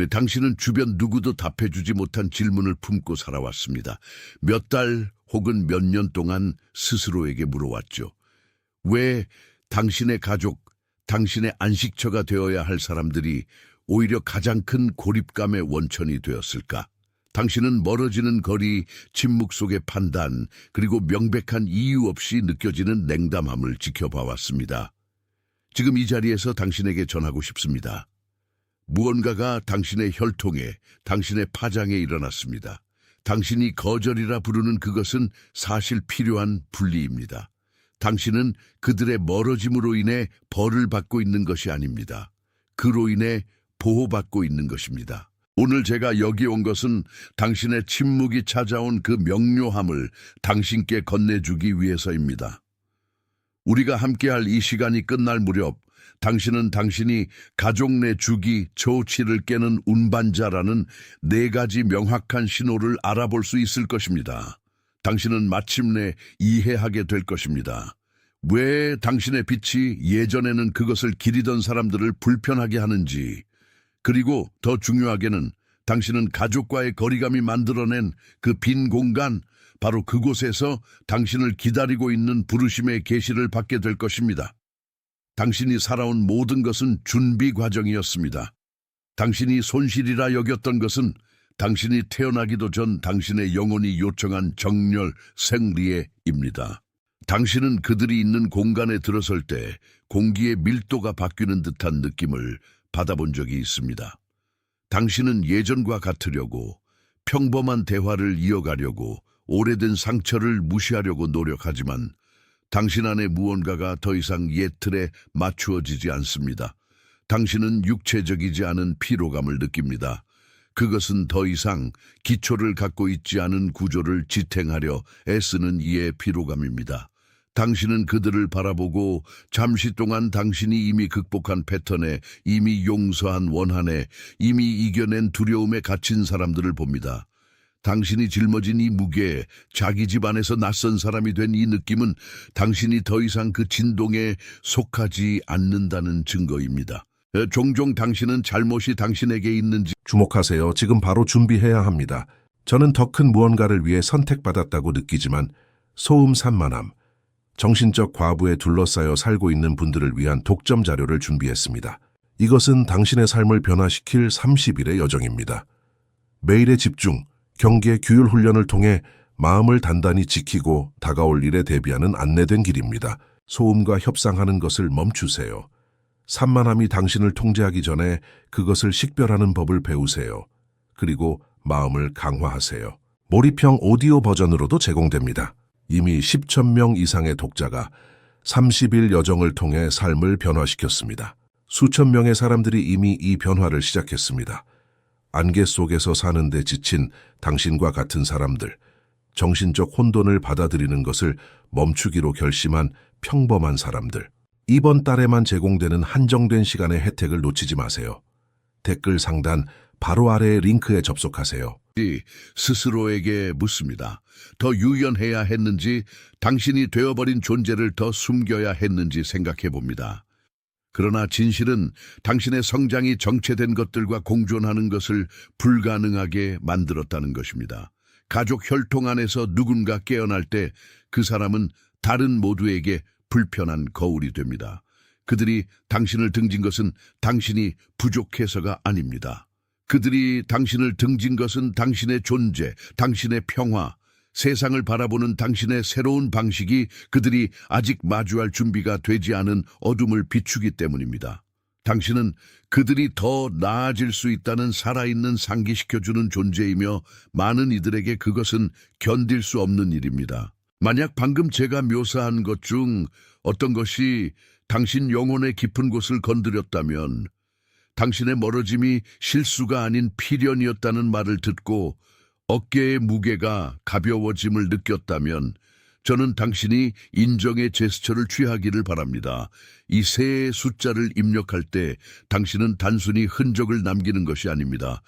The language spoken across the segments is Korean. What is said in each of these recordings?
당신은 주변 누구도 답해주지 못한 질문을 품고 살아왔습니다. 몇 달 혹은 몇 년 동안 스스로에게 물어왔죠. 왜 당신의 가족, 당신의 안식처가 되어야 할 사람들이 오히려 가장 큰 고립감의 원천이 되었을까? 당신은 멀어지는 거리, 침묵 속의 판단, 그리고 명백한 이유 없이 느껴지는 냉담함을 지켜봐왔습니다. 지금 이 자리에서 당신에게 전하고 싶습니다. 무언가가 당신의 혈통에, 당신의 파장에 일어났습니다. 당신이 거절이라 부르는 그것은 사실 필요한 분리입니다. 당신은 그들의 멀어짐으로 인해 벌을 받고 있는 것이 아닙니다. 그로 인해 보호받고 있는 것입니다. 오늘 제가 여기 온 것은 당신의 침묵이 찾아온 그 명료함을 당신께 건네주기 위해서입니다. 우리가 함께할 이 시간이 끝날 무렵 당신은 당신이 가족 내 주기, 조치를 깨는 운반자라는 4가지 명확한 신호를 알아볼 수 있을 것입니다. 당신은 마침내 이해하게 될 것입니다. 왜 당신의 빛이 예전에는 그것을 기리던 사람들을 불편하게 하는지, 그리고 더 중요하게는 당신은 가족과의 거리감이 만들어낸 그 빈 공간, 바로 그곳에서 당신을 기다리고 있는 부르심의 계시를 받게 될 것입니다. 당신이 살아온 모든 것은 준비 과정이었습니다. 당신이 손실이라 여겼던 것은 당신이 태어나기도 전 당신의 영혼이 요청한 정렬, 생리에입니다. 당신은 그들이 있는 공간에 들어설 때 공기의 밀도가 바뀌는 듯한 느낌을 받아본 적이 있습니다. 당신은 예전과 같으려고, 평범한 대화를 이어가려고, 오래된 상처를 무시하려고 노력하지만 당신 안에 무언가가 더 이상 옛 틀에 맞추어지지 않습니다. 당신은 육체적이지 않은 피로감을 느낍니다. 그것은 더 이상 기초를 갖고 있지 않은 구조를 지탱하려 애쓰는 이의 피로감입니다. 당신은 그들을 바라보고 잠시 동안 당신이 이미 극복한 패턴에, 이미 용서한 원한에, 이미 이겨낸 두려움에 갇힌 사람들을 봅니다. 당신이 짊어진 이 무게, 자기 집 안에서 낯선 사람이 된 이 느낌은 당신이 더 이상 그 진동에 속하지 않는다는 증거입니다. 종종 당신은 잘못이 당신에게 있는지 주목하세요. 지금 바로 준비해야 합니다. 저는 더 큰 무언가를 위해 선택받았다고 느끼지만 소음 산만함, 정신적 과부에 둘러싸여 살고 있는 분들을 위한 독점 자료를 준비했습니다. 이것은 당신의 삶을 변화시킬 30일의 여정입니다. 매일의 집중, 경계, 규율 훈련을 통해 마음을 단단히 지키고 다가올 일에 대비하는 안내된 길입니다. 소음과 협상하는 것을 멈추세요. 산만함이 당신을 통제하기 전에 그것을 식별하는 법을 배우세요. 그리고 마음을 강화하세요. 몰입형 오디오 버전으로도 제공됩니다. 이미 10,000명 이상의 독자가 30일 여정을 통해 삶을 변화시켰습니다. 수천 명의 사람들이 이미 이 변화를 시작했습니다. 안개 속에서 사는데 지친 당신과 같은 사람들, 정신적 혼돈을 받아들이는 것을 멈추기로 결심한 평범한 사람들. 이번 달에만 제공되는 한정된 시간의 혜택을 놓치지 마세요. 댓글 상단 바로 아래의 링크에 접속하세요. 스스로에게 묻습니다. 더 유연해야 했는지, 당신이 되어버린 존재를 더 숨겨야 했는지 생각해 봅니다. 그러나 진실은 당신의 성장이 정체된 것들과 공존하는 것을 불가능하게 만들었다는 것입니다. 가족 혈통 안에서 누군가 깨어날 때 그 사람은 다른 모두에게 불편한 거울이 됩니다. 그들이 당신을 등진 것은 당신이 부족해서가 아닙니다. 그들이 당신을 등진 것은 당신의 존재, 당신의 평화, 세상을 바라보는 당신의 새로운 방식이 그들이 아직 마주할 준비가 되지 않은 어둠을 비추기 때문입니다. 당신은 그들이 더 나아질 수 있다는 살아있는 상기시켜주는 존재이며 많은 이들에게 그것은 견딜 수 없는 일입니다. 만약 방금 제가 묘사한 것 중 어떤 것이 당신 영혼의 깊은 곳을 건드렸다면, 당신의 멀어짐이 실수가 아닌 필연이었다는 말을 듣고 어깨의 무게가 가벼워짐을 느꼈다면, 저는 당신이 인정의 제스처를 취하기를 바랍니다. 이 세 숫자를 입력할 때 당신은 단순히 흔적을 남기는 것이 아닙니다.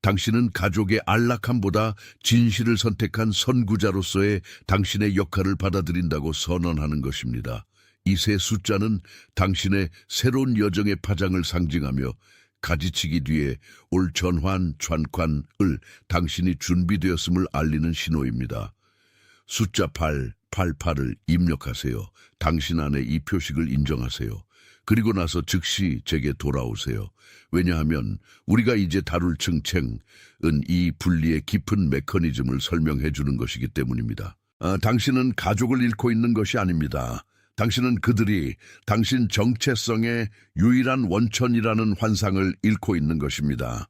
당신은 가족의 안락함보다 진실을 선택한 선구자로서의 당신의 역할을 받아들인다고 선언하는 것입니다. 이 세 숫자는 당신의 새로운 여정의 파장을 상징하며 가지치기 뒤에 올 전환,传관을 당신이 준비되었음을 알리는 신호입니다. 숫자 8, 88을 입력하세요. 당신 안에 이 표식을 인정하세요. 그리고 나서 즉시 제게 돌아오세요. 왜냐하면 우리가 이제 다룰 층챙은 이 분리의 깊은 메커니즘을 설명해 주는 것이기 때문입니다. 당신은 가족을 잃고 있는 것이 아닙니다. 당신은 그들이 당신 정체성의 유일한 원천이라는 환상을 잃고 있는 것입니다.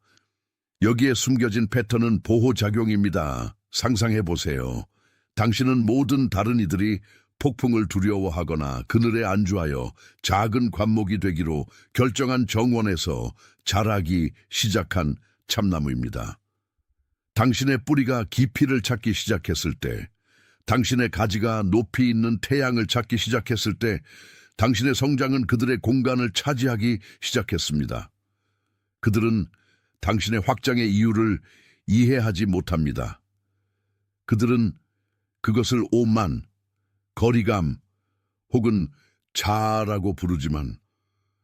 여기에 숨겨진 패턴은 보호작용입니다. 상상해 보세요. 당신은 모든 다른 이들이 폭풍을 두려워하거나 그늘에 안주하여 작은 관목이 되기로 결정한 정원에서 자라기 시작한 참나무입니다. 당신의 뿌리가 깊이를 찾기 시작했을 때, 당신의 가지가 높이 있는 태양을 찾기 시작했을 때, 당신의 성장은 그들의 공간을 차지하기 시작했습니다. 그들은 당신의 확장의 이유를 이해하지 못합니다. 그들은 그것을 오만, 거리감 혹은 자라고 부르지만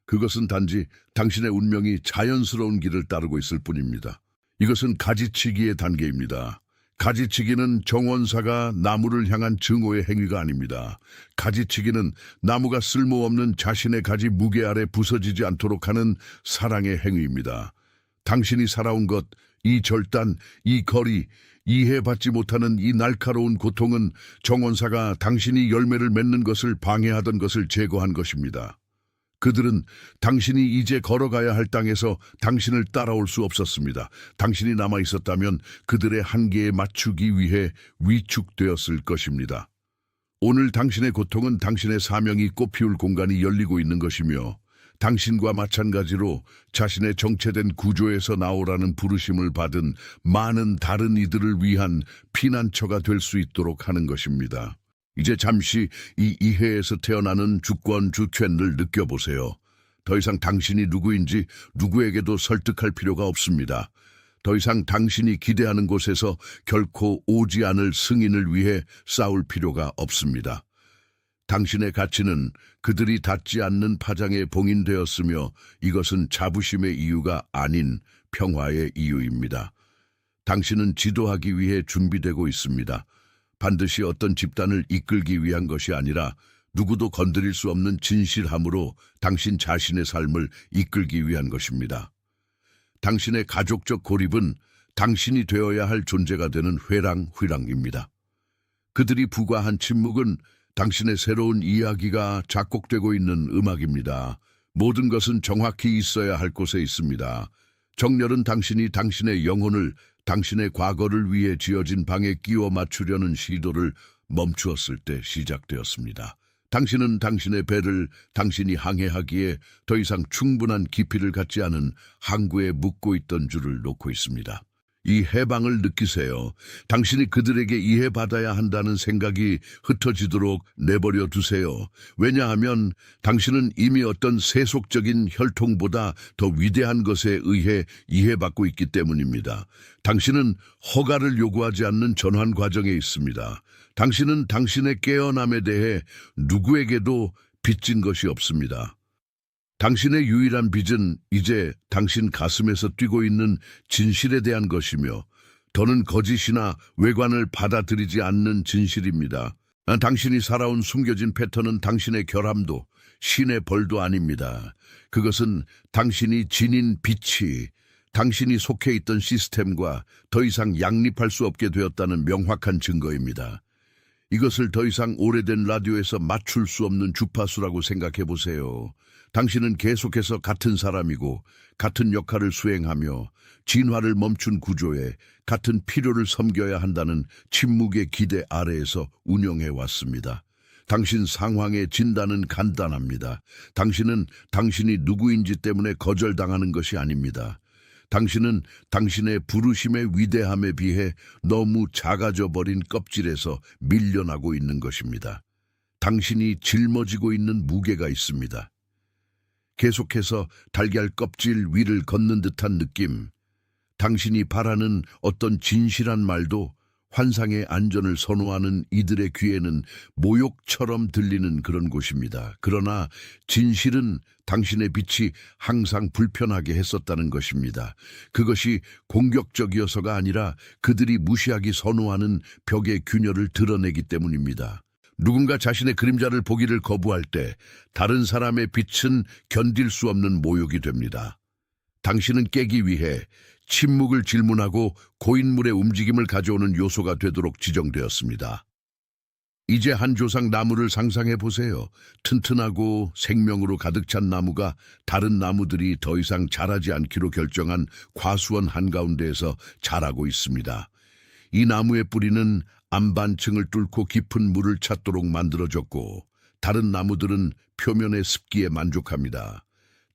그것은 단지 당신의 운명이 자연스러운 길을 따르고 있을 뿐입니다. 이것은 가지치기의 단계입니다. 가지치기는 정원사가 나무를 향한 증오의 행위가 아닙니다. 가지치기는 나무가 쓸모없는 자신의 가지 무게 아래 부서지지 않도록 하는 사랑의 행위입니다. 당신이 살아온 것, 이 절단, 이 거리, 이해받지 못하는 이 날카로운 고통은 정원사가 당신이 열매를 맺는 것을 방해하던 것을 제거한 것입니다. 그들은 당신이 이제 걸어가야 할 땅에서 당신을 따라올 수 없었습니다. 당신이 남아있었다면 그들의 한계에 맞추기 위해 위축되었을 것입니다. 오늘 당신의 고통은 당신의 사명이 꽃피울 공간이 열리고 있는 것이며 당신과 마찬가지로 자신의 정체된 구조에서 나오라는 부르심을 받은 많은 다른 이들을 위한 피난처가 될 수 있도록 하는 것입니다. 이제 잠시 이 이해에서 태어나는 주권, 주权을 느껴보세요. 더 이상 당신이 누구인지 누구에게도 설득할 필요가 없습니다. 더 이상 당신이 기대하는 곳에서 결코 오지 않을 승인을 위해 싸울 필요가 없습니다. 당신의 가치는 그들이 닿지 않는 파장에 봉인되었으며 이것은 자부심의 이유가 아닌 평화의 이유입니다. 당신은 지도하기 위해 준비되고 있습니다. 반드시 어떤 집단을 이끌기 위한 것이 아니라 누구도 건드릴 수 없는 진실함으로 당신 자신의 삶을 이끌기 위한 것입니다. 당신의 가족적 고립은 당신이 되어야 할 존재가 되는 회랑입니다. 그들이 부과한 침묵은 당신의 새로운 이야기가 작곡되고 있는 음악입니다. 모든 것은 정확히 있어야 할 곳에 있습니다. 정렬은 당신이 당신의 영혼을 당신의 과거를 위해 지어진 방에 끼워 맞추려는 시도를 멈추었을 때 시작되었습니다. 당신은 당신의 배를 당신이 항해하기에 더 이상 충분한 깊이를 갖지 않은 항구에 묻고 있던 줄을 놓고 있습니다. 이 해방을 느끼세요. 당신이 그들에게 이해받아야 한다는 생각이 흩어지도록 내버려 두세요. 왜냐하면 당신은 이미 어떤 세속적인 혈통보다 더 위대한 것에 의해 이해받고 있기 때문입니다. 당신은 허가를 요구하지 않는 전환 과정에 있습니다. 당신은 당신의 깨어남에 대해 누구에게도 빚진 것이 없습니다. 당신의 유일한 빚은 이제 당신 가슴에서 뛰고 있는 진실에 대한 것이며 더는 거짓이나 외관을 받아들이지 않는 진실입니다. 당신이 살아온 숨겨진 패턴은 당신의 결함도 신의 벌도 아닙니다. 그것은 당신이 지닌 빛이 당신이 속해 있던 시스템과 더 이상 양립할 수 없게 되었다는 명확한 증거입니다. 이것을 더 이상 오래된 라디오에서 맞출 수 없는 주파수라고 생각해 보세요. 당신은 계속해서 같은 사람이고 같은 역할을 수행하며 진화를 멈춘 구조에 같은 필요를 섬겨야 한다는 침묵의 기대 아래에서 운영해 왔습니다. 당신 상황의 진단은 간단합니다. 당신은 당신이 누구인지 때문에 거절당하는 것이 아닙니다. 당신은 당신의 부르심의 위대함에 비해 너무 작아져 버린 껍질에서 밀려나고 있는 것입니다. 당신이 짊어지고 있는 무게가 있습니다. 계속해서 달걀 껍질 위를 걷는 듯한 느낌, 당신이 바라는 어떤 진실한 말도 환상의 안전을 선호하는 이들의 귀에는 모욕처럼 들리는 그런 곳입니다. 그러나 진실은 당신의 빛이 항상 불편하게 했었다는 것입니다. 그것이 공격적이어서가 아니라 그들이 무시하기 선호하는 벽의 균열을 드러내기 때문입니다. 누군가 자신의 그림자를 보기를 거부할 때 다른 사람의 빛은 견딜 수 없는 모욕이 됩니다. 당신은 깨기 위해 침묵을 질문하고 고인물의 움직임을 가져오는 요소가 되도록 지정되었습니다. 이제 한 조상 나무를 상상해 보세요. 튼튼하고 생명으로 가득 찬 나무가 다른 나무들이 더 이상 자라지 않기로 결정한 과수원 한가운데에서 자라고 있습니다. 이 나무의 뿌리는 안반층을 뚫고 깊은 물을 찾도록 만들어졌고 다른 나무들은 표면의 습기에 만족합니다.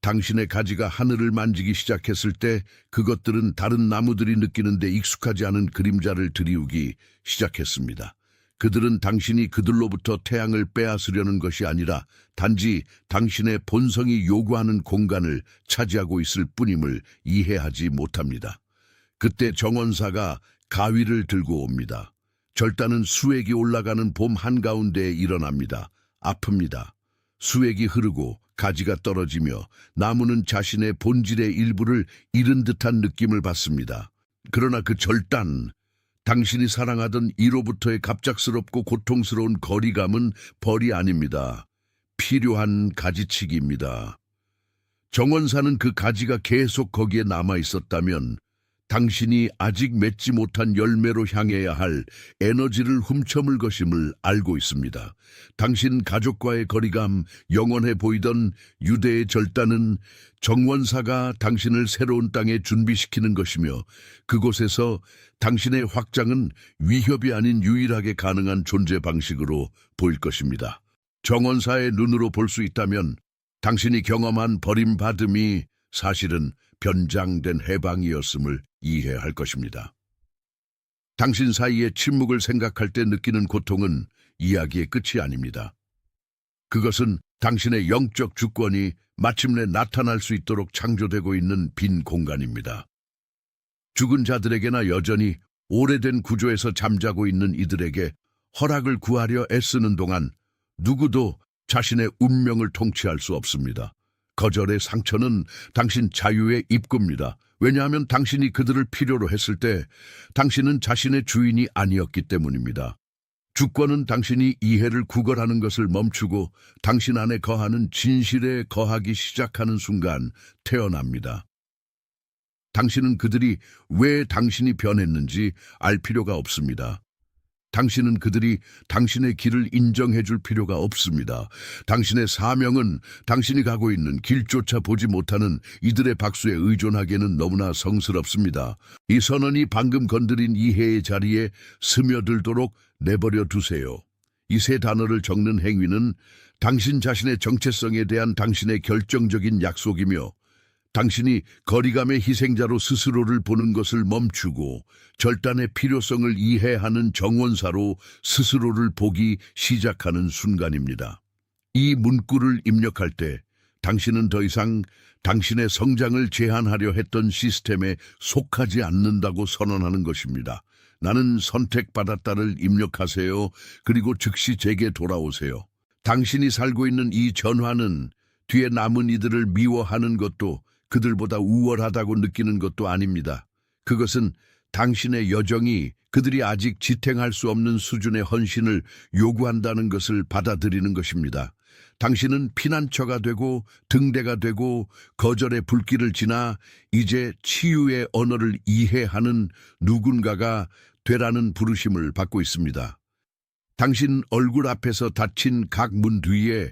당신의 가지가 하늘을 만지기 시작했을 때 그것들은 다른 나무들이 느끼는데 익숙하지 않은 그림자를 들이우기 시작했습니다. 그들은 당신이 그들로부터 태양을 빼앗으려는 것이 아니라 단지 당신의 본성이 요구하는 공간을 차지하고 있을 뿐임을 이해하지 못합니다. 그때 정원사가 가위를 들고 옵니다. 절단은 수액이 올라가는 봄 한가운데에 일어납니다. 아픕니다. 수액이 흐르고 가지가 떨어지며 나무는 자신의 본질의 일부를 잃은 듯한 느낌을 받습니다. 그러나 그 절단, 당신이 사랑하던 이로부터의 갑작스럽고 고통스러운 거리감은 벌이 아닙니다. 필요한 가지치기입니다. 정원사는 그 가지가 계속 거기에 남아 있었다면 당신이 아직 맺지 못한 열매로 향해야 할 에너지를 훔쳐물 것임을 알고 있습니다. 당신 가족과의 거리감, 영원해 보이던 유대의 절단은 정원사가 당신을 새로운 땅에 준비시키는 것이며 그곳에서 당신의 확장은 위협이 아닌 유일하게 가능한 존재 방식으로 보일 것입니다. 정원사의 눈으로 볼 수 있다면 당신이 경험한 버림받음이 사실은 변장된 해방이었음을 이해할 것입니다. 당신 사이의 침묵을 생각할 때 느끼는 고통은 이야기의 끝이 아닙니다. 그것은 당신의 영적 주권이 마침내 나타날 수 있도록 창조되고 있는 빈 공간입니다. 죽은 자들에게나 여전히 오래된 구조에서 잠자고 있는 이들에게 허락을 구하려 애쓰는 동안 누구도 자신의 운명을 통치할 수 없습니다. 거절의 상처는 당신 자유의 입구입니다. 왜냐하면 당신이 그들을 필요로 했을 때 당신은 자신의 주인이 아니었기 때문입니다. 주권은 당신이 이해를 구걸하는 것을 멈추고 당신 안에 거하는 진실에 거하기 시작하는 순간 태어납니다. 당신은 그들이 왜 당신이 변했는지 알 필요가 없습니다. 당신은 그들이 당신의 길을 인정해 줄 필요가 없습니다. 당신의 사명은 당신이 가고 있는 길조차 보지 못하는 이들의 박수에 의존하기에는 너무나 성스럽습니다. 이 선언이 방금 건드린 이해의 자리에 스며들도록 내버려 두세요. 이 세 단어를 적는 행위는 당신 자신의 정체성에 대한 당신의 결정적인 약속이며 당신이 거리감의 희생자로 스스로를 보는 것을 멈추고 절단의 필요성을 이해하는 정원사로 스스로를 보기 시작하는 순간입니다. 이 문구를 입력할 때 당신은 더 이상 당신의 성장을 제한하려 했던 시스템에 속하지 않는다고 선언하는 것입니다. 나는 선택받았다를 입력하세요. 그리고 즉시 제게 돌아오세요. 당신이 살고 있는 이 전환은 뒤에 남은 이들을 미워하는 것도 그들보다 우월하다고 느끼는 것도 아닙니다. 그것은 당신의 여정이 그들이 아직 지탱할 수 없는 수준의 헌신을 요구한다는 것을 받아들이는 것입니다. 당신은 피난처가 되고 등대가 되고 거절의 불길을 지나 이제 치유의 언어를 이해하는 누군가가 되라는 부르심을 받고 있습니다. 당신 얼굴 앞에서 닫힌 각 문 뒤에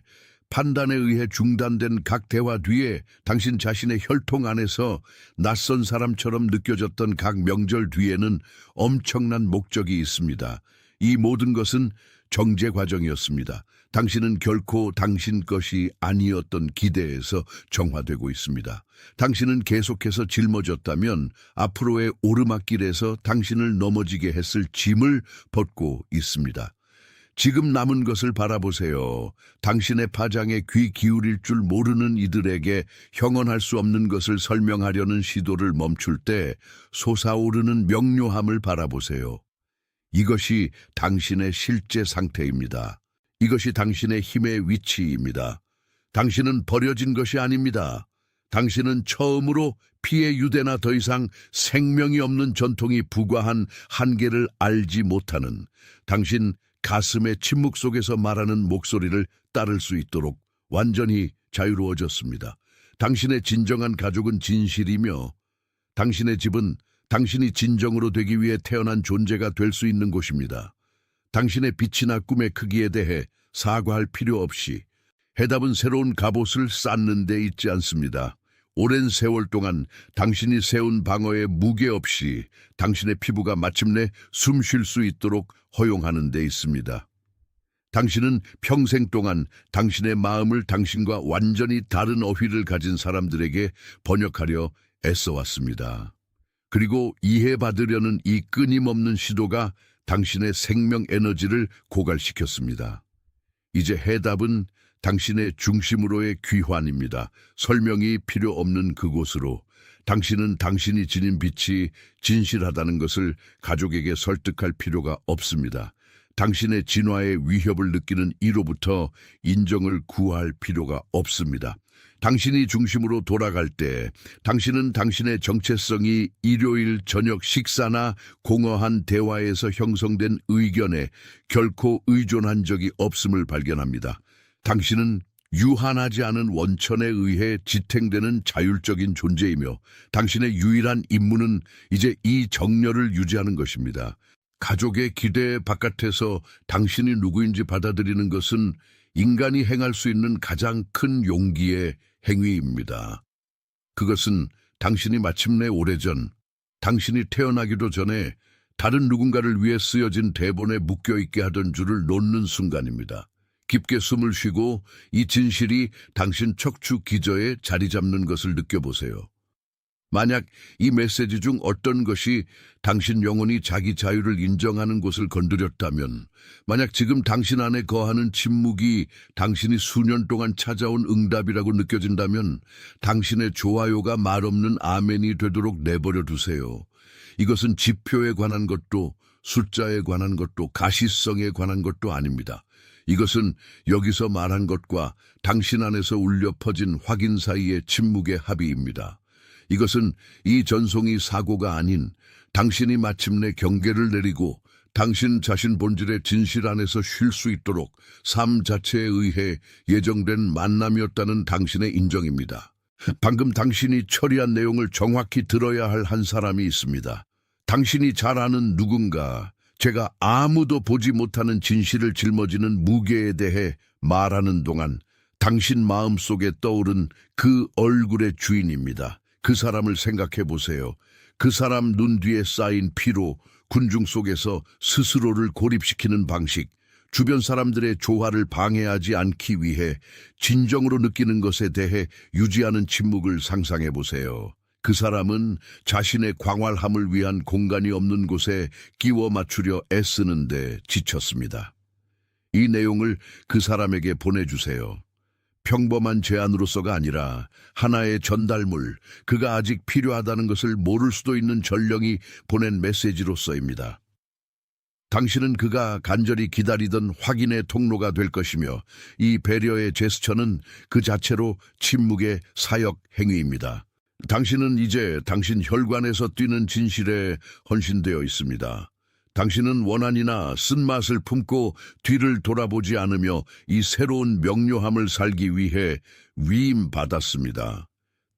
판단에 의해 중단된 각 대화 뒤에 당신 자신의 혈통 안에서 낯선 사람처럼 느껴졌던 각 명절 뒤에는 엄청난 목적이 있습니다. 이 모든 것은 정제 과정이었습니다. 당신은 결코 당신 것이 아니었던 기대에서 정화되고 있습니다. 당신은 계속해서 짊어졌다면 앞으로의 오르막길에서 당신을 넘어지게 했을 짐을 벗고 있습니다. 지금 남은 것을 바라보세요. 당신의 파장에 귀 기울일 줄 모르는 이들에게 형언할 수 없는 것을 설명하려는 시도를 멈출 때 솟아오르는 명료함을 바라보세요. 이것이 당신의 실제 상태입니다. 이것이 당신의 힘의 위치입니다. 당신은 버려진 것이 아닙니다. 당신은 처음으로 피의 유대나 더 이상 생명이 없는 전통이 부과한 한계를 알지 못하는 당신 가슴의 침묵 속에서 말하는 목소리를 따를 수 있도록 완전히 자유로워졌습니다. 당신의 진정한 가족은 진실이며 당신의 집은 당신이 진정으로 되기 위해 태어난 존재가 될 수 있는 곳입니다. 당신의 빛이나 꿈의 크기에 대해 사과할 필요 없이 해답은 새로운 갑옷을 쌓는 데 있지 않습니다. 오랜 세월 동안 당신이 세운 방어에 무게 없이 당신의 피부가 마침내 숨 쉴 수 있도록 허용하는 데 있습니다. 당신은 평생 동안 당신의 마음을 당신과 완전히 다른 어휘를 가진 사람들에게 번역하려 애써왔습니다. 그리고 이해받으려는 이 끊임없는 시도가 당신의 생명 에너지를 고갈시켰습니다. 이제 해답은 당신의 중심으로의 귀환입니다. 설명이 필요 없는 그곳으로 당신은 당신이 지닌 빛이 진실하다는 것을 가족에게 설득할 필요가 없습니다. 당신의 진화의 위협을 느끼는 이로부터 인정을 구할 필요가 없습니다. 당신이 중심으로 돌아갈 때 당신은 당신의 정체성이 일요일 저녁 식사나 공허한 대화에서 형성된 의견에 결코 의존한 적이 없음을 발견합니다. 당신은 유한하지 않은 원천에 의해 지탱되는 자율적인 존재이며 당신의 유일한 임무는 이제 이 정열을 유지하는 것입니다. 가족의 기대 바깥에서 당신이 누구인지 받아들이는 것은 인간이 행할 수 있는 가장 큰 용기의 행위입니다. 그것은 당신이 마침내 오래전, 당신이 태어나기도 전에 다른 누군가를 위해 쓰여진 대본에 묶여있게 하던 줄을 놓는 순간입니다. 깊게 숨을 쉬고 이 진실이 당신 척추 기저에 자리 잡는 것을 느껴보세요. 만약 이 메시지 중 어떤 것이 당신 영혼이 자기 자유를 인정하는 곳을 건드렸다면, 만약 지금 당신 안에 거하는 침묵이 당신이 수년 동안 찾아온 응답이라고 느껴진다면 당신의 좋아요가 말없는 아멘이 되도록 내버려 두세요. 이것은 지표에 관한 것도 숫자에 관한 것도 가시성에 관한 것도 아닙니다. 이것은 여기서 말한 것과 당신 안에서 울려 퍼진 확인 사이의 침묵의 합의입니다. 이것은 이 전송이 사고가 아닌 당신이 마침내 경계를 내리고 당신 자신 본질의 진실 안에서 쉴 수 있도록 삶 자체에 의해 예정된 만남이었다는 당신의 인정입니다. 방금 당신이 처리한 내용을 정확히 들어야 할 한 사람이 있습니다. 당신이 잘 아는 누군가, 제가 아무도 보지 못하는 진실을 짊어지는 무게에 대해 말하는 동안 당신 마음속에 떠오른 그 얼굴의 주인입니다. 그 사람을 생각해 보세요. 그 사람 눈 뒤에 쌓인 피로 군중 속에서 스스로를 고립시키는 방식, 주변 사람들의 조화를 방해하지 않기 위해 진정으로 느끼는 것에 대해 유지하는 침묵을 상상해 보세요. 그 사람은 자신의 광활함을 위한 공간이 없는 곳에 끼워 맞추려 애쓰는데 지쳤습니다. 이 내용을 그 사람에게 보내주세요. 평범한 제안으로서가 아니라 하나의 전달물, 그가 아직 필요하다는 것을 모를 수도 있는 전령이 보낸 메시지로서입니다. 당신은 그가 간절히 기다리던 확인의 통로가 될 것이며 이 배려의 제스처는 그 자체로 침묵의 사역 행위입니다. 당신은 이제 당신 혈관에서 뛰는 진실에 헌신되어 있습니다. 당신은 원한이나 쓴맛을 품고 뒤를 돌아보지 않으며 이 새로운 명료함을 살기 위해 위임받았습니다.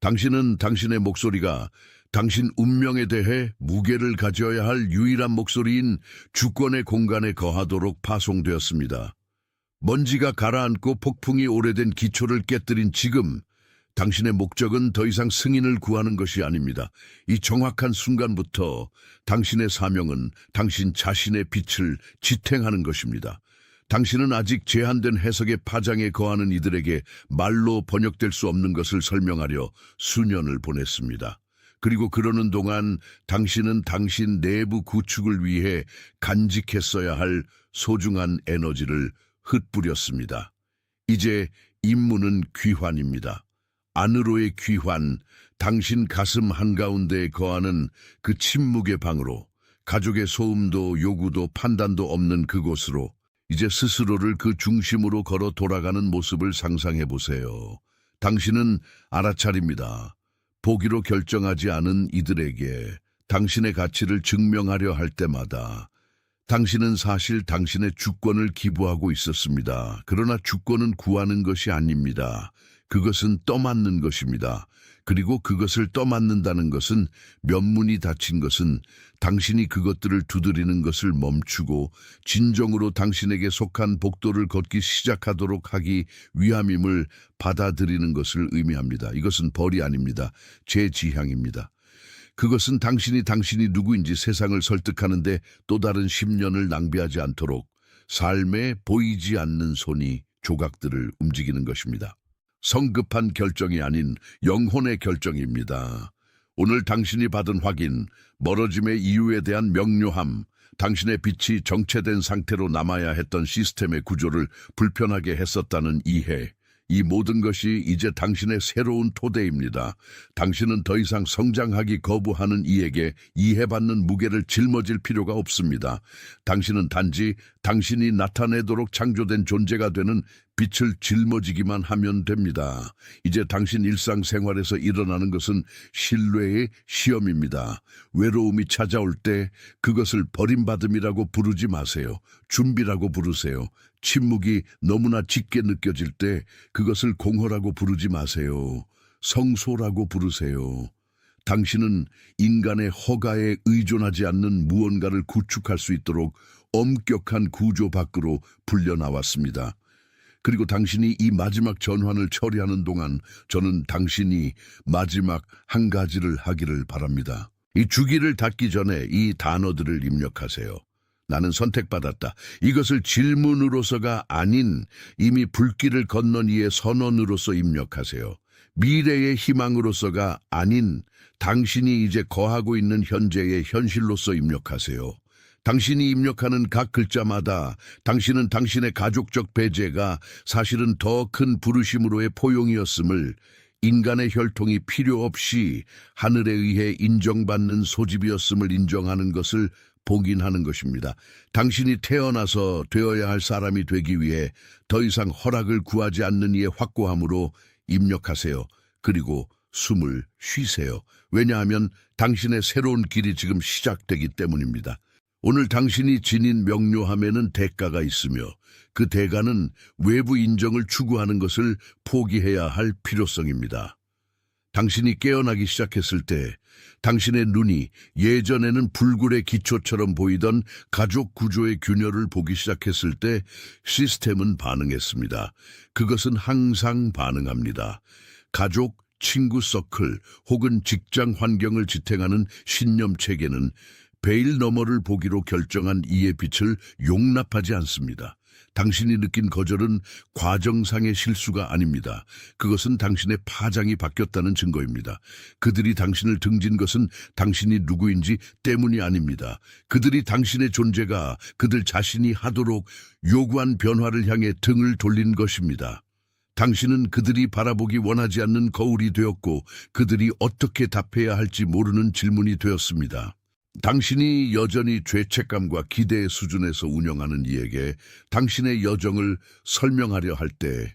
당신은 당신의 목소리가 당신 운명에 대해 무게를 가져야 할 유일한 목소리인 주권의 공간에 거하도록 파송되었습니다. 먼지가 가라앉고 폭풍이 오래된 기초를 깨뜨린 지금, 당신의 목적은 더 이상 승인을 구하는 것이 아닙니다. 이 정확한 순간부터 당신의 사명은 당신 자신의 빛을 지탱하는 것입니다. 당신은 아직 제한된 해석의 파장에 거하는 이들에게 말로 번역될 수 없는 것을 설명하려 수년을 보냈습니다. 그리고 그러는 동안 당신은 당신 내부 구축을 위해 간직했어야 할 소중한 에너지를 흩뿌렸습니다. 이제 임무는 귀환입니다. 안으로의 귀환, 당신 가슴 한가운데에 거하는 그 침묵의 방으로, 가족의 소음도 요구도 판단도 없는 그곳으로 이제 스스로를 그 중심으로 걸어 돌아가는 모습을 상상해 보세요. 당신은 알아차립니다. 포기로 결정하지 않은 이들에게 당신의 가치를 증명하려 할 때마다 당신은 사실 당신의 주권을 기부하고 있었습니다. 그러나 주권은 구하는 것이 아닙니다. 그것은 떠맡는 것입니다. 그리고 그것을 떠맡는다는 것은 면문이 닫힌 것은 당신이 그것들을 두드리는 것을 멈추고 진정으로 당신에게 속한 복도를 걷기 시작하도록 하기 위함임을 받아들이는 것을 의미합니다. 이것은 벌이 아닙니다. 제 지향입니다. 그것은 당신이 누구인지 세상을 설득하는데 또 다른 10년을 낭비하지 않도록 삶에 보이지 않는 손이 조각들을 움직이는 것입니다. 성급한 결정이 아닌 영혼의 결정입니다. 오늘 당신이 받은 확인, 멀어짐의 이유에 대한 명료함, 당신의 빛이 정체된 상태로 남아야 했던 시스템의 구조를 불편하게 했었다는 이해, 이 모든 것이 이제 당신의 새로운 토대입니다. 당신은 더 이상 성장하기 거부하는 이에게 이해받는 무게를 짊어질 필요가 없습니다. 당신은 단지 당신이 나타내도록 창조된 존재가 되는 빛을 짊어지기만 하면 됩니다. 이제 당신 일상생활에서 일어나는 것은 신뢰의 시험입니다. 외로움이 찾아올 때 그것을 버림받음이라고 부르지 마세요. 준비라고 부르세요. 침묵이 너무나 짙게 느껴질 때 그것을 공허라고 부르지 마세요. 성소라고 부르세요. 당신은 인간의 허가에 의존하지 않는 무언가를 구축할 수 있도록 엄격한 구조 밖으로 불려나왔습니다. 그리고 당신이 이 마지막 전환을 처리하는 동안 저는 당신이 마지막 한 가지를 하기를 바랍니다. 이 주기를 닫기 전에 이 단어들을 입력하세요. 나는 선택받았다. 이것을 질문으로서가 아닌 이미 불길을 건넌 이의 선언으로서 입력하세요. 미래의 희망으로서가 아닌 당신이 이제 거하고 있는 현재의 현실로서 입력하세요. 당신이 입력하는 각 글자마다 당신은 당신의 가족적 배제가 사실은 더 큰 부르심으로의 포용이었음을, 인간의 혈통이 필요 없이 하늘에 의해 인정받는 소집이었음을 인정하는 것을 봉인하는 것입니다. 당신이 태어나서 되어야 할 사람이 되기 위해 더 이상 허락을 구하지 않는 이의 확고함으로 입력하세요. 그리고 숨을 쉬세요. 왜냐하면 당신의 새로운 길이 지금 시작되기 때문입니다. 오늘 당신이 지닌 명료함에는 대가가 있으며 그 대가는 외부 인정을 추구하는 것을 포기해야 할 필요성입니다. 당신이 깨어나기 시작했을 때 당신의 눈이 예전에는 불굴의 기초처럼 보이던 가족 구조의 균열을 보기 시작했을 때 시스템은 반응했습니다. 그것은 항상 반응합니다. 가족, 친구 서클 혹은 직장 환경을 지탱하는 신념 체계는 베일 너머를 보기로 결정한 이의 빛을 용납하지 않습니다. 당신이 느낀 거절은 과정상의 실수가 아닙니다. 그것은 당신의 파장이 바뀌었다는 증거입니다. 그들이 당신을 등진 것은 당신이 누구인지 때문이 아닙니다. 그들이 당신의 존재가 그들 자신이 하도록 요구한 변화를 향해 등을 돌린 것입니다. 당신은 그들이 바라보기 원하지 않는 거울이 되었고 그들이 어떻게 답해야 할지 모르는 질문이 되었습니다. 당신이 여전히 죄책감과 기대의 수준에서 운영하는 이에게 당신의 여정을 설명하려 할 때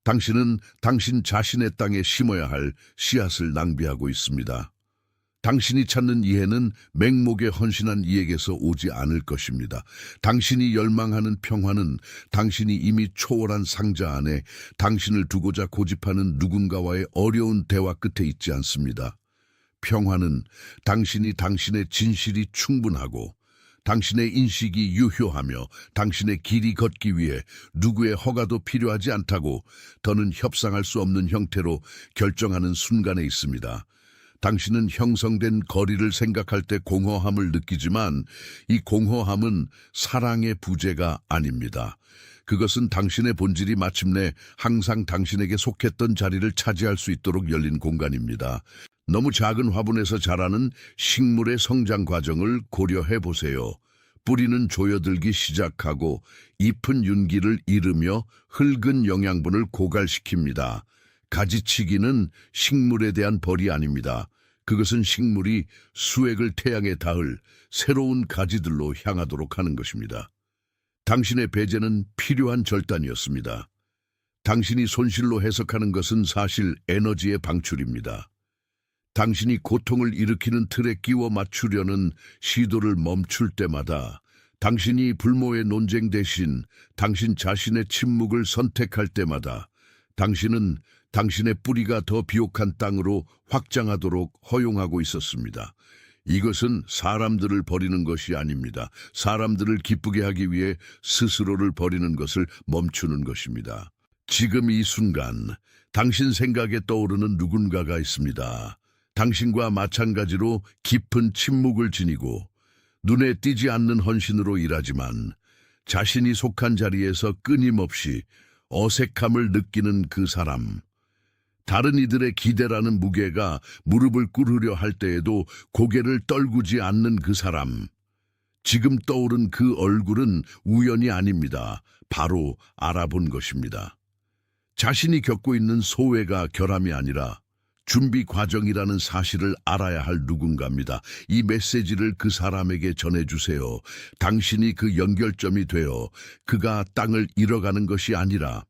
당신은 당신 자신의 땅에 심어야 할 씨앗을 낭비하고 있습니다. 당신이 찾는 이해는 맹목에 헌신한 이에게서 오지 않을 것입니다. 당신이 열망하는 평화는 당신이 이미 초월한 상자 안에 당신을 두고자 고집하는 누군가와의 어려운 대화 끝에 있지 않습니다. 평화는 당신이 당신의 진실이 충분하고 당신의 인식이 유효하며 당신의 길이 걷기 위해 누구의 허가도 필요하지 않다고 더는 협상할 수 없는 형태로 결정하는 순간에 있습니다. 당신은 형성된 거리를 생각할 때 공허함을 느끼지만 이 공허함은 사랑의 부재가 아닙니다. 그것은 당신의 본질이 마침내 항상 당신에게 속했던 자리를 차지할 수 있도록 열린 공간입니다. 너무 작은 화분에서 자라는 식물의 성장 과정을 고려해 보세요. 뿌리는 조여들기 시작하고 잎은 윤기를 잃으며 흙은 영양분을 고갈시킵니다. 가지치기는 식물에 대한 벌이 아닙니다. 그것은 식물이 수액을 태양에 닿을 새로운 가지들로 향하도록 하는 것입니다. 당신의 배제는 필요한 절단이었습니다. 당신이 손실로 해석하는 것은 사실 에너지의 방출입니다. 당신이 고통을 일으키는 틀에 끼워 맞추려는 시도를 멈출 때마다 당신이 불모의 논쟁 대신 당신 자신의 침묵을 선택할 때마다 당신은 당신의 뿌리가 더 비옥한 땅으로 확장하도록 허용하고 있었습니다. 이것은 사람들을 버리는 것이 아닙니다. 사람들을 기쁘게 하기 위해 스스로를 버리는 것을 멈추는 것입니다. 지금 이 순간 당신 생각에 떠오르는 누군가가 있습니다. 당신과 마찬가지로 깊은 침묵을 지니고 눈에 띄지 않는 헌신으로 일하지만 자신이 속한 자리에서 끊임없이 어색함을 느끼는 그 사람. 다른 이들의 기대라는 무게가 무릎을 꿇으려 할 때에도 고개를 떨구지 않는 그 사람. 지금 떠오른 그 얼굴은 우연이 아닙니다. 바로 알아본 것입니다. 자신이 겪고 있는 소외가 결함이 아니라 준비 과정이라는 사실을 알아야 할 누군가입니다. 이 메시지를 그 사람에게 전해주세요. 당신이 그 연결점이 되어 그가 땅을 잃어가는 것이 아니라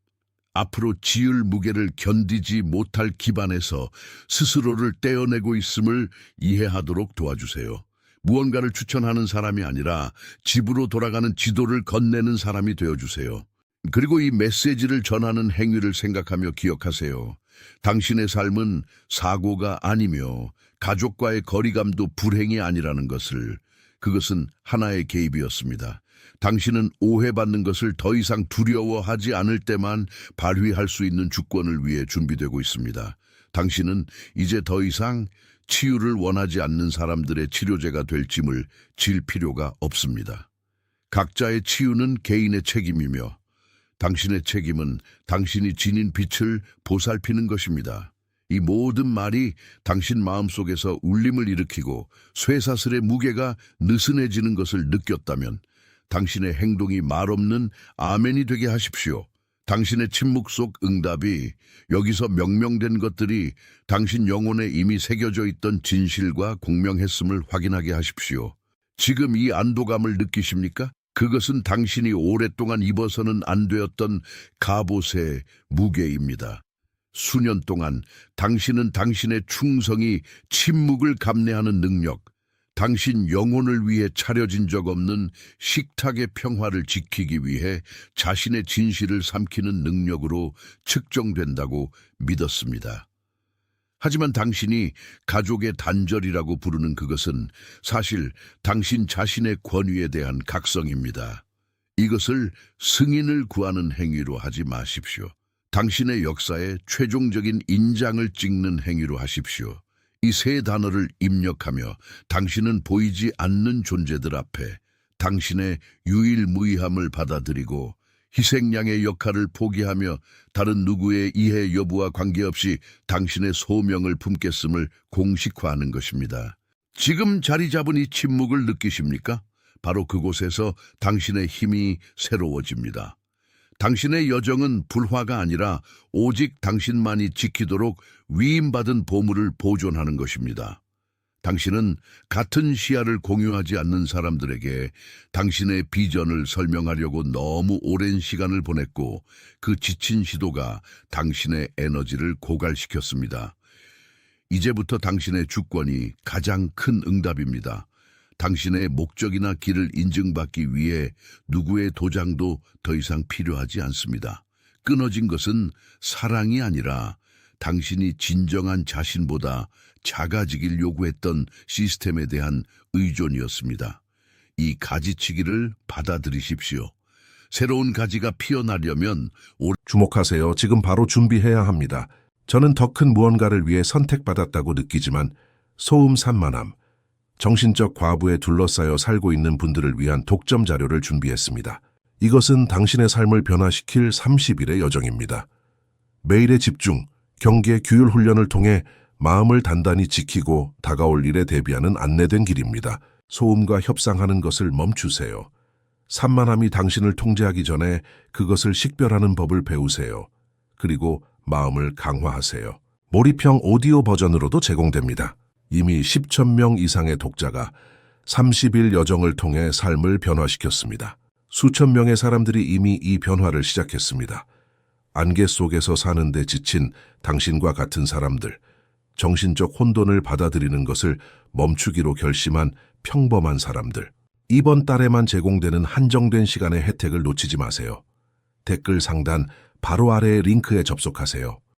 앞으로 지을 무게를 견디지 못할 기반에서 스스로를 떼어내고 있음을 이해하도록 도와주세요. 무언가를 추천하는 사람이 아니라 집으로 돌아가는 지도를 건네는 사람이 되어주세요. 그리고 이 메시지를 전하는 행위를 생각하며 기억하세요. 당신의 삶은 사고가 아니며 가족과의 거리감도 불행이 아니라는 것을. 그것은 하나의 개입이었습니다. 당신은 오해받는 것을 더 이상 두려워하지 않을 때만 발휘할 수 있는 주권을 위해 준비되고 있습니다. 당신은 이제 더 이상 치유를 원하지 않는 사람들의 치료제가 될 짐을 질 필요가 없습니다. 각자의 치유는 개인의 책임이며 당신의 책임은 당신이 지닌 빛을 보살피는 것입니다. 이 모든 말이 당신 마음속에서 울림을 일으키고 쇠사슬의 무게가 느슨해지는 것을 느꼈다면 당신의 행동이 말없는 아멘이 되게 하십시오. 당신의 침묵 속 응답이 여기서 명명된 것들이 당신 영혼에 이미 새겨져 있던 진실과 공명했음을 확인하게 하십시오. 지금 이 안도감을 느끼십니까? 그것은 당신이 오랫동안 입어서는 안 되었던 갑옷의 무게입니다. 수년 동안 당신은 당신의 충성이 침묵을 감내하는 능력, 당신 영혼을 위해 차려진 적 없는 식탁의 평화를 지키기 위해 자신의 진실을 삼키는 능력으로 측정된다고 믿었습니다. 하지만 당신이 가족의 단절이라고 부르는 그것은 사실 당신 자신의 권위에 대한 각성입니다. 이것을 승인을 구하는 행위로 하지 마십시오. 당신의 역사에 최종적인 인장을 찍는 행위로 하십시오. 이 세 단어를 입력하며 당신은 보이지 않는 존재들 앞에 당신의 유일무이함을 받아들이고 희생양의 역할을 포기하며 다른 누구의 이해 여부와 관계없이 당신의 소명을 품겠음을 공식화하는 것입니다. 지금 자리 잡은 이 침묵을 느끼십니까? 바로 그곳에서 당신의 힘이 새로워집니다. 당신의 여정은 불화가 아니라 오직 당신만이 지키도록 위임받은 보물을 보존하는 것입니다. 당신은 같은 시야를 공유하지 않는 사람들에게 당신의 비전을 설명하려고 너무 오랜 시간을 보냈고 그 지친 시도가 당신의 에너지를 고갈시켰습니다. 이제부터 당신의 주권이 가장 큰 응답입니다. 당신의 목적이나 길을 인증받기 위해 누구의 도장도 더 이상 필요하지 않습니다. 끊어진 것은 사랑이 아니라 당신이 진정한 자신보다 작아지길 요구했던 시스템에 대한 의존이었습니다. 이 가지치기를 받아들이십시오. 새로운 가지가 피어나려면 주목하세요. 지금 바로 준비해야 합니다. 저는 더 큰 무언가를 위해 선택받았다고 느끼지만 소음 산만함, 정신적 과부에 둘러싸여 살고 있는 분들을 위한 독점 자료를 준비했습니다. 이것은 당신의 삶을 변화시킬 30일의 여정입니다. 매일의 집중, 경계, 규율 훈련을 통해 마음을 단단히 지키고 다가올 일에 대비하는 안내된 길입니다. 소음과 협상하는 것을 멈추세요. 산만함이 당신을 통제하기 전에 그것을 식별하는 법을 배우세요. 그리고 마음을 강화하세요. 몰입형 오디오 버전으로도 제공됩니다. 이미 10천 명 이상의 독자가 30일 여정을 통해 삶을 변화시켰습니다. 수천 명의 사람들이 이미 이 변화를 시작했습니다. 안개 속에서 사는데 지친 당신과 같은 사람들, 정신적 혼돈을 받아들이는 것을 멈추기로 결심한 평범한 사람들. 이번 달에만 제공되는 한정된 시간의 혜택을 놓치지 마세요. 댓글 상단 바로 아래의 링크에 접속하세요.